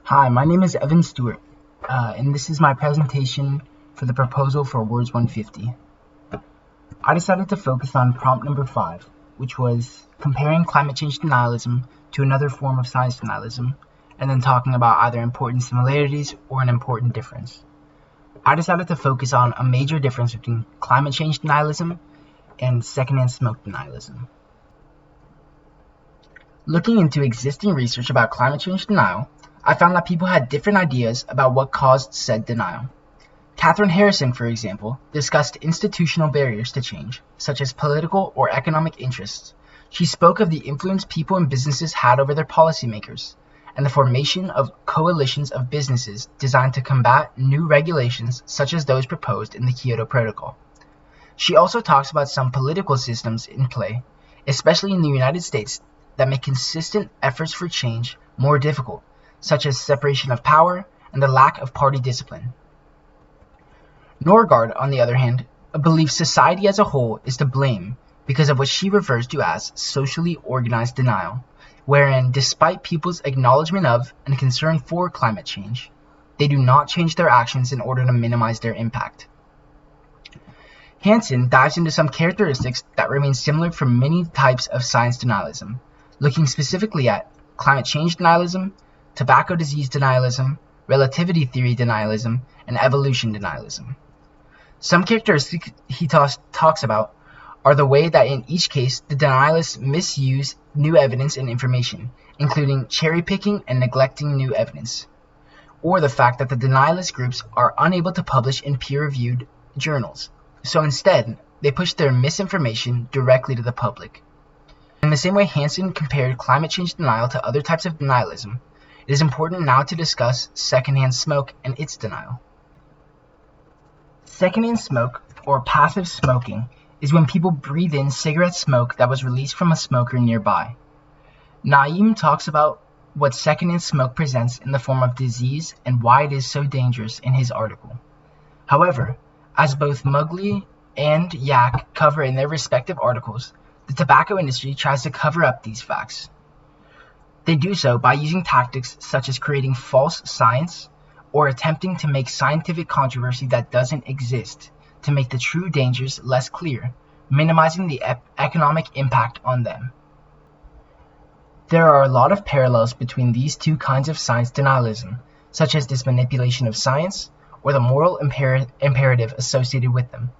Hi, my name is Evan Stewart, and this is my presentation for the proposal for WRDS 150. I decided to focus on prompt number 5, which was comparing climate change denialism to another form of science denialism, and then talking about either important similarities or an important difference. I decided to focus on a major difference between climate change denialism and secondhand smoke denialism. Looking into existing research about climate change denial, I found that people had different ideas about what caused said denial. Catherine Harrison, for example, discussed institutional barriers to change, such as political or economic interests. She spoke of the influence people and businesses had over their policymakers, and the formation of coalitions of businesses designed to combat new regulations such as those proposed in the Kyoto Protocol. She also talks about some political systems in play, especially in the United States, that make consistent efforts for change more difficult, such as separation of power and the lack of party discipline. Norgaard, on the other hand, believes society as a whole is to blame because of what she refers to as socially organized denial, wherein despite people's acknowledgement of and concern for climate change, they do not change their actions in order to minimize their impact. Hansen dives into some characteristics that remain similar for many types of science denialism, looking specifically at climate change denialism, tobacco disease denialism, relativity theory denialism, and evolution denialism. Some characteristics he talks about are the way that in each case the denialists misuse new evidence and information, including cherry-picking and neglecting new evidence, or the fact that the denialist groups are unable to publish in peer-reviewed journals, so instead they push their misinformation directly to the public. In the same way Hansen compared climate change denial to other types of denialism, it is important now to discuss secondhand smoke and its denial. Secondhand smoke, or passive smoking, is when people breathe in cigarette smoke that was released from a smoker nearby. Naeem talks about what secondhand smoke presents in the form of disease and why it is so dangerous in his article. However, as both Mugli and Yak cover in their respective articles, the tobacco industry tries to cover up these facts. They do so by using tactics such as creating false science or attempting to make scientific controversy that doesn't exist to make the true dangers less clear, minimizing the economic impact on them. There are a lot of parallels between these two kinds of science denialism, such as this manipulation of science or the moral imperative associated with them.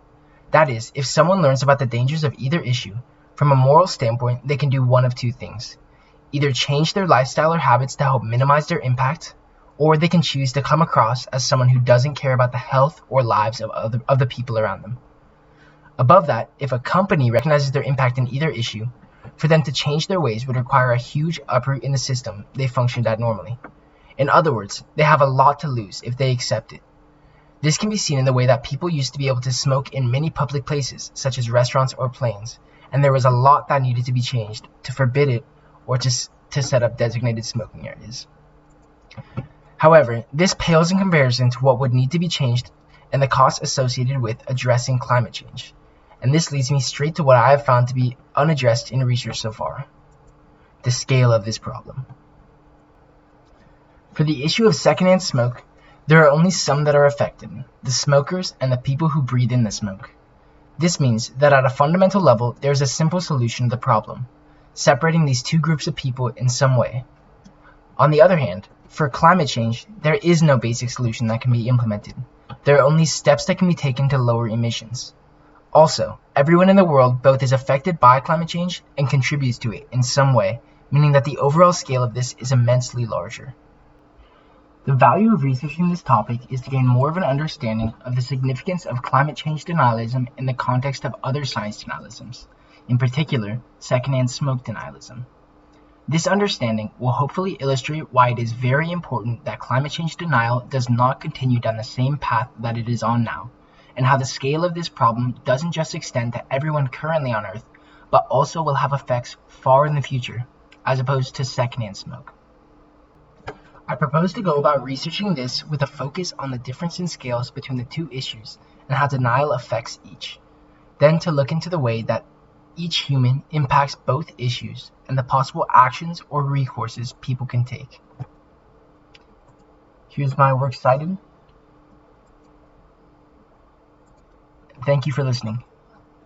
That is, if someone learns about the dangers of either issue, from a moral standpoint, they can do one of two things. Either change their lifestyle or habits to help minimize their impact, or they can choose to come across as someone who doesn't care about the health or lives of the people around them. Above that, if a company recognizes their impact in either issue, for them to change their ways would require a huge uproot in the system they functioned at normally. In other words, they have a lot to lose if they accept it. This can be seen in the way that people used to be able to smoke in many public places, such as restaurants or planes, and there was a lot that needed to be changed to forbid it or to set up designated smoking areas. However, this pales in comparison to what would need to be changed and the costs associated with addressing climate change. And this leads me straight to what I have found to be unaddressed in research so far: the scale of this problem. For the issue of secondhand smoke, there are only some that are affected: the smokers and the people who breathe in the smoke. This means that at a fundamental level, there is a simple solution to the problem: separating these two groups of people in some way. On the other hand, for climate change, there is no basic solution that can be implemented. There are only steps that can be taken to lower emissions. Also, everyone in the world both is affected by climate change and contributes to it in some way, meaning that the overall scale of this is immensely larger. The value of researching this topic is to gain more of an understanding of the significance of climate change denialism in the context of other science denialisms, in particular, secondhand smoke denialism. This understanding will hopefully illustrate why it is very important that climate change denial does not continue down the same path that it is on now, and how the scale of this problem doesn't just extend to everyone currently on Earth, but also will have effects far in the future, as opposed to secondhand smoke. I propose to go about researching this with a focus on the difference in scales between the two issues and how denial affects each, then to look into the way that each human impacts both issues and the possible actions or recourses people can take. Here's my works cited. Thank you for listening.